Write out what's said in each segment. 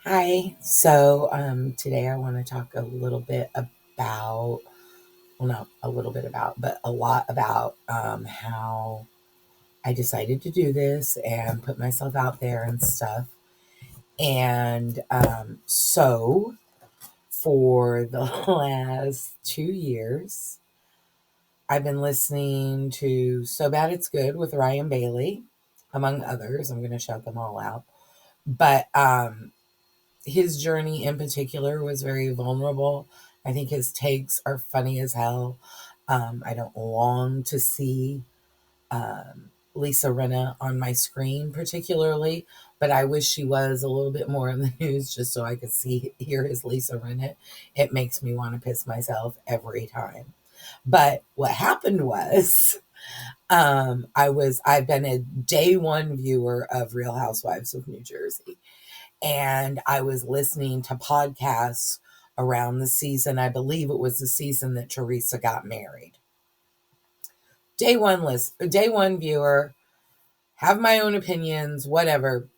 Hi. So today I want to talk a little bit about, well, not a little bit about, but a lot about how I decided to do this and put myself out there and stuff. And for the last 2 years, I've been listening to So Bad It's Good with Ryan Bailey, among others. I'm going to shout them all out. But his journey in particular was very vulnerable. I think his takes are funny as hell. I don't long to see Lisa Rinna on my screen particularly, but I wish she was a little bit more in the news just so I could hear his Lisa Rinna. It makes me want to piss myself every time. But what happened was, I've been a day one viewer of Real Housewives of New Jersey, and I was listening to podcasts around the season. I believe it was the season that Teresa got married. Day one viewer, have my own opinions, whatever.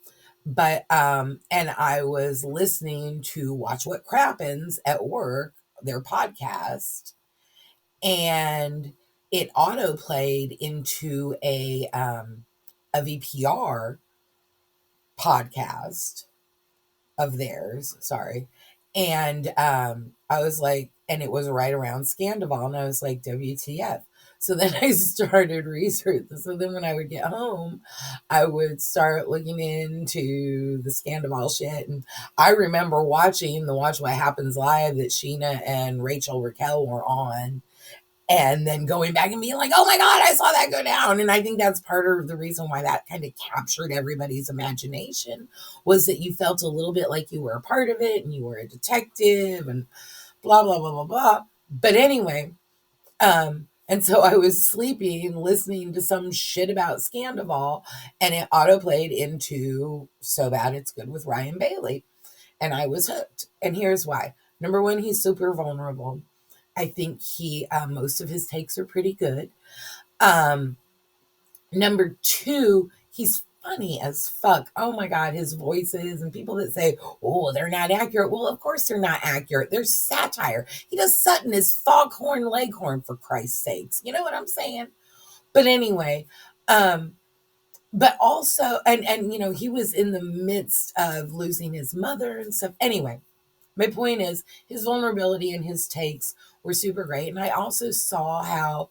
But and I was listening to Watch What Crappens at work, their podcast, and it auto played into a VPR podcast of theirs, sorry. And I was like, and it was right around Scandival, and I was like, WTF. So then I started research. So then when I would get home, I would start looking into the Scandival shit. And I remember watching the Watch What Happens Live that Sheena and Rachel Raquel were on, and then going back and being like, oh my God, I saw that go down. And I think that's part of the reason why that kind of captured everybody's imagination, was that you felt a little bit like you were a part of it and you were a detective and blah, blah, blah, blah, blah. But anyway, and so I was sleeping, listening to some shit about Scandival, and it autoplayed into So Bad It's Good with Ryan Bailey. And I was hooked. And here's why. Number one, he's super vulnerable. I think most of his takes are pretty good. Um, Number two, he's funny as fuck. Oh my God, his voices and people that say, oh, they're not accurate. Well, of course they're not accurate. They're satire. He does Sutton as Foghorn Leghorn, for Christ's sakes. You know what I'm saying? But anyway, um, but also, and he was in the midst of losing his mother and stuff. Anyway, my point is his vulnerability and his takes were super great. And I also saw how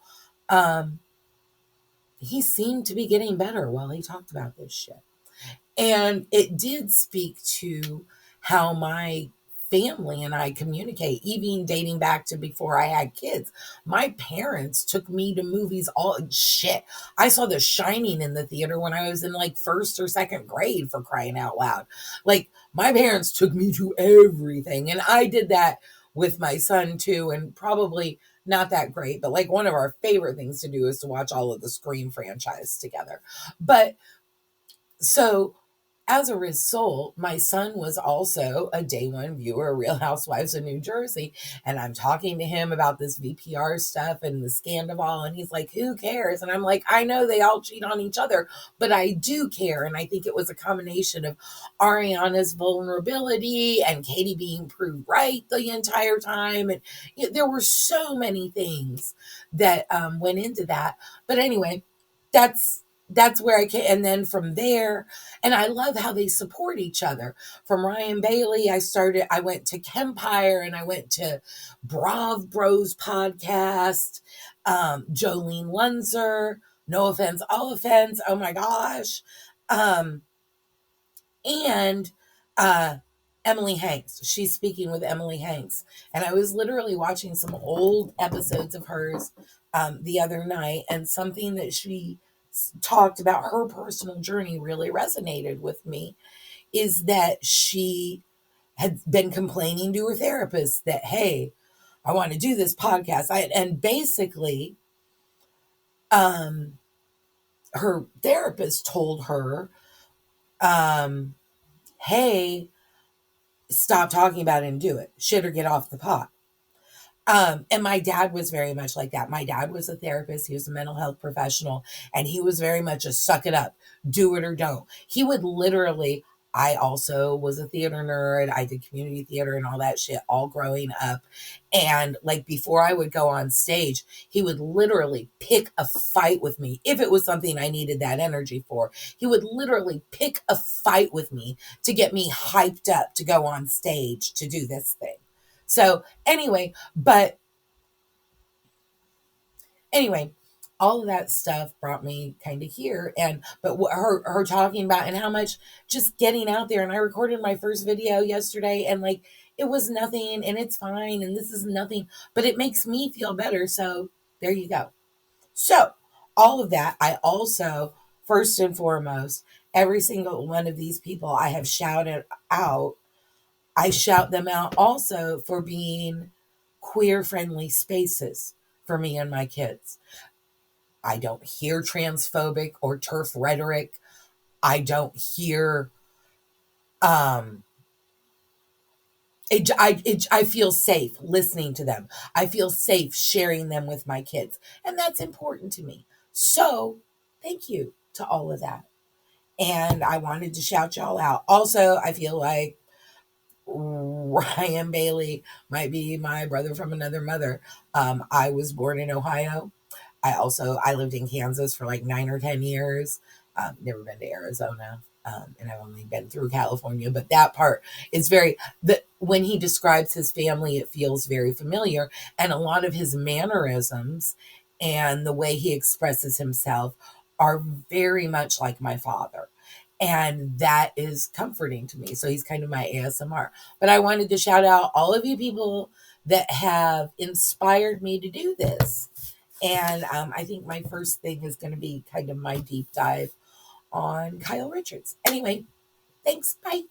um, he seemed to be getting better while he talked about this shit. And it did speak to how my family and I communicate, even dating back to before I had kids. My parents took me to movies all shit. I saw The Shining in the theater when I was in like first or second grade, for crying out loud. Like, my parents took me to everything. And I did that with my son too. And probably not that great, but like one of our favorite things to do is to watch all of the Scream franchise together. But so as a result, my son was also a day one viewer of Real Housewives of New Jersey. And I'm talking to him about this VPR stuff and the Scandival. And he's like, who cares? And I'm like, I know they all cheat on each other, but I do care. And I think it was a combination of Ariana's vulnerability and Katie being proved right the entire time. And there were so many things that went into that. But anyway, that's where I came. And then from there, and I love how they support each other. From Ryan Bailey, I went to Kempire and I went to Brav Bros podcast, Jolene Lunzer, No Offense, All Offense, oh my gosh. Um, and uh, Emily Hanks. She's speaking with Emily Hanks. And I was literally watching some old episodes of hers the other night, and something that she talked about, her personal journey, really resonated with me, is that she had been complaining to her therapist that, hey, I want to do this podcast. And basically, um, her therapist told her, hey, stop talking about it and do it. Shit or get off the pot. And my dad was very much like that. My dad was a therapist. He was a mental health professional, and he was very much a suck it up, do it or don't. He would literally, I also was a theater nerd. I did community theater and all that shit all growing up. And like before I would go on stage, he would literally pick a fight with me if it was something I needed that energy for. He would literally pick a fight with me to get me hyped up to go on stage to do this thing. So, anyway, all of that stuff brought me kind of here. And but her talking about and how much just getting out there. And I recorded my first video yesterday, and like it was nothing, and it's fine, and this is nothing, but it makes me feel better. So there you go. So all of that, I also first and foremost, every single one of these people I have shouted out. I shout them out also for being queer friendly spaces for me and my kids. I don't hear transphobic or turf rhetoric. I don't hear um I feel safe listening to them. I feel safe sharing them with my kids. And that's important to me. So, thank you to all of that. And I wanted to shout y'all out. Also, I feel like Ryan Bailey might be my brother from another mother. I was born in Ohio. I lived in Kansas for like 9 or 10 years. Never been to Arizona, and I've only been through California. But that part is when he describes his family, it feels very familiar, and a lot of his mannerisms and the way he expresses himself are very much like my father. And that is comforting to me. So he's kind of my ASMR. But I wanted to shout out all of you people that have inspired me to do this. And I think my first thing is going to be kind of my deep dive on Kyle Richards. Anyway, thanks. Bye.